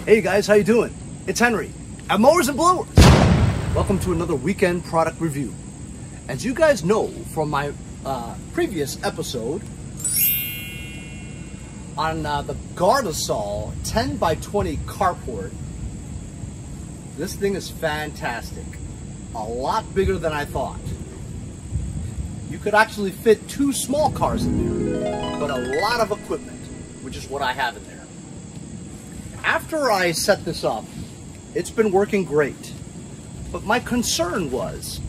Hey guys, how you doing? It's Henry at Mowers and Blowers. Welcome to another weekend product review. As you guys know from my previous episode on the Gardesol 10x20 carport, this thing is fantastic. A lot bigger than I thought. You could actually fit 2 small cars in there, but a lot of equipment, which is what I have in there. After I set this up, it's been working great. But my concern was,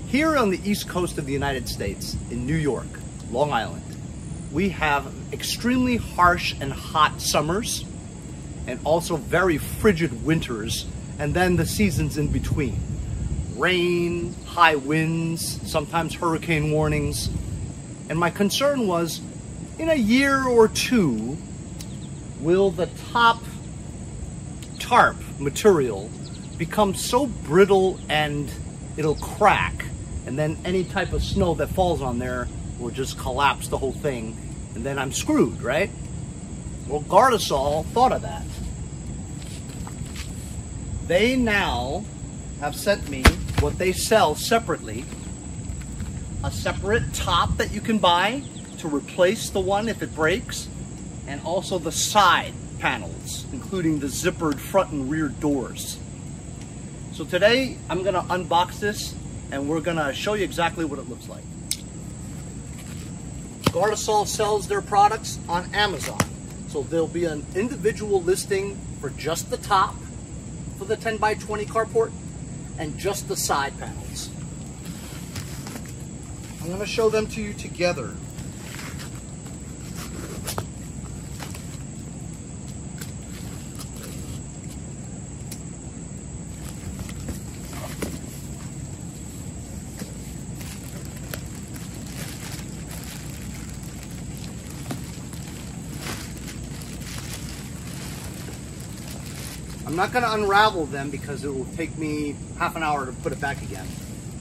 here on the East Coast of the United States, in New York, Long Island, we have extremely harsh and hot summers, and also very frigid winters, and then the seasons in between. Rain, high winds, sometimes hurricane warnings. And my concern was, in a year or two, will the top tarp material become so brittle and it'll crack, and then any type of snow that falls on there will just collapse the whole thing, and then I'm screwed, right? Well, Gardesol thought of that. They now have sent me what they sell separately, a separate top that you can buy to replace the one if it breaks, and also the side panels, including the zippered front and rear doors. So today I'm gonna unbox this and we're gonna show you exactly what it looks like. Gardesol sells their products on Amazon. So there'll be an individual listing for just the top for the 10x20 carport and just the side panels. I'm going to show them to you together. I'm not going to unravel them because it will take me half an hour to put it back again.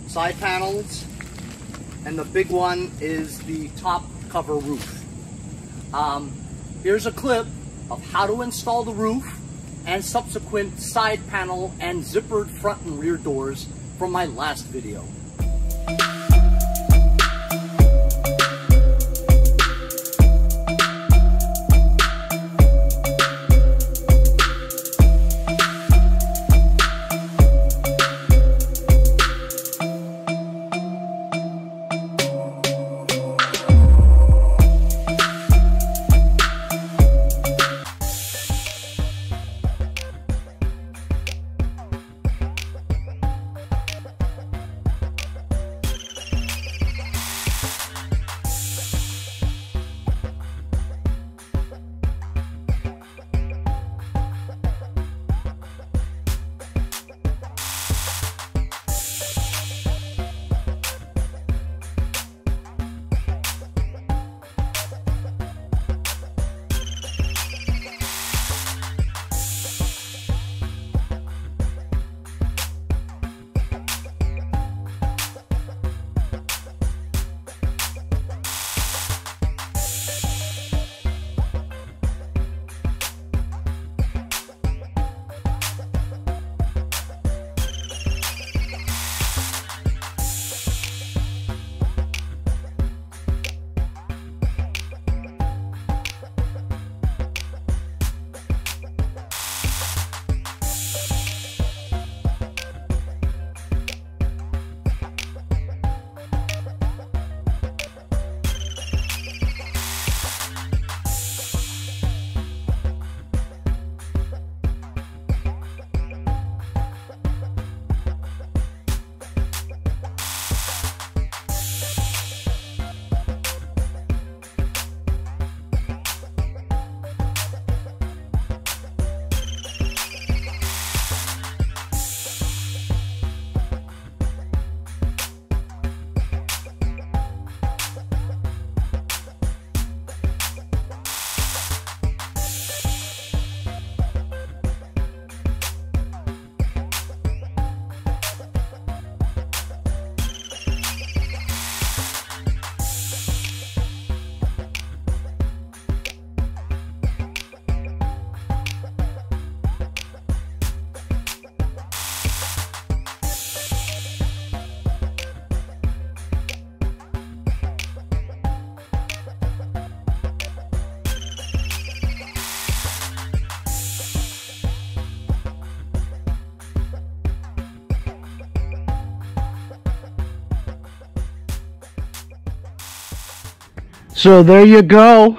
Side panels, and the big one is the top cover roof. Here's a clip of how to install the roof and subsequent side panel and zippered front and rear doors from my last video. So there you go.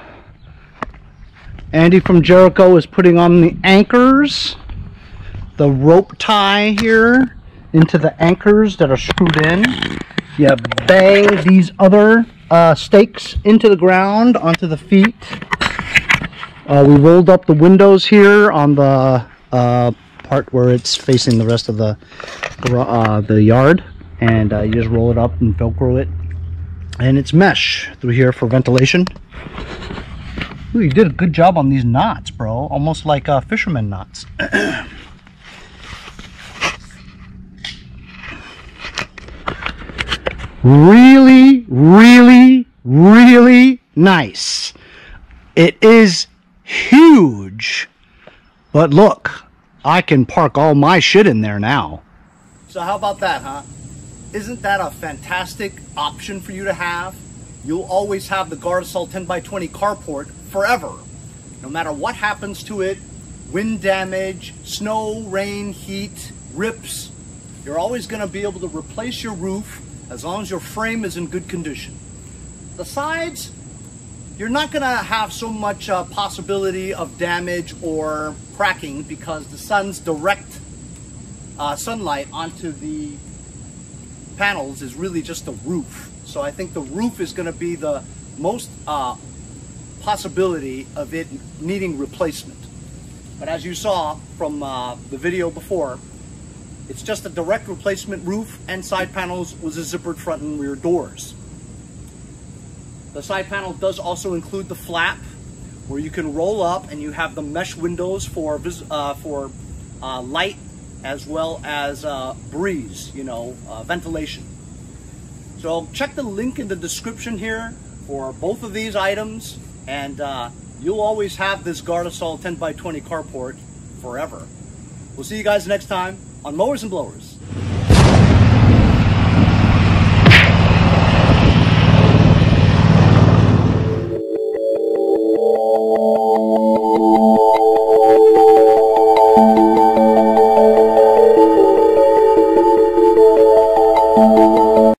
Andy from Jericho is putting on the anchors. The rope tie here into the anchors that are screwed in. You bang these other stakes into the ground, onto the feet. We rolled up the windows here on the part where it's facing the rest of the yard. And you just roll it up and Velcro it. And it's mesh through here for ventilation. Ooh, you did a good job on these knots, bro. Almost like fisherman knots. Really, really, really nice. It is huge. But look, I can park all my shit in there now. So how about that, huh? Isn't that a fantastic option for you to have? You'll always have the Gardesol 10x20 carport forever. No matter what happens to it, wind damage, snow, rain, heat, rips, you're always going to be able to replace your roof as long as your frame is in good condition. The sides, you're not going to have so much possibility of damage or cracking because the sun's direct sunlight onto the panels is really just the roof. So I think the roof is going to be the most possibility of it needing replacement. But as you saw from the video before, it's just a direct replacement roof and side panels with a zippered front and rear doors. The side panel does also include the flap where you can roll up and you have the mesh windows for light as well as breeze, ventilation. So check the link in the description here for both of these items, and you'll always have this Gardesol 10x20 carport forever. We'll see you guys next time on Mowers and Blowers.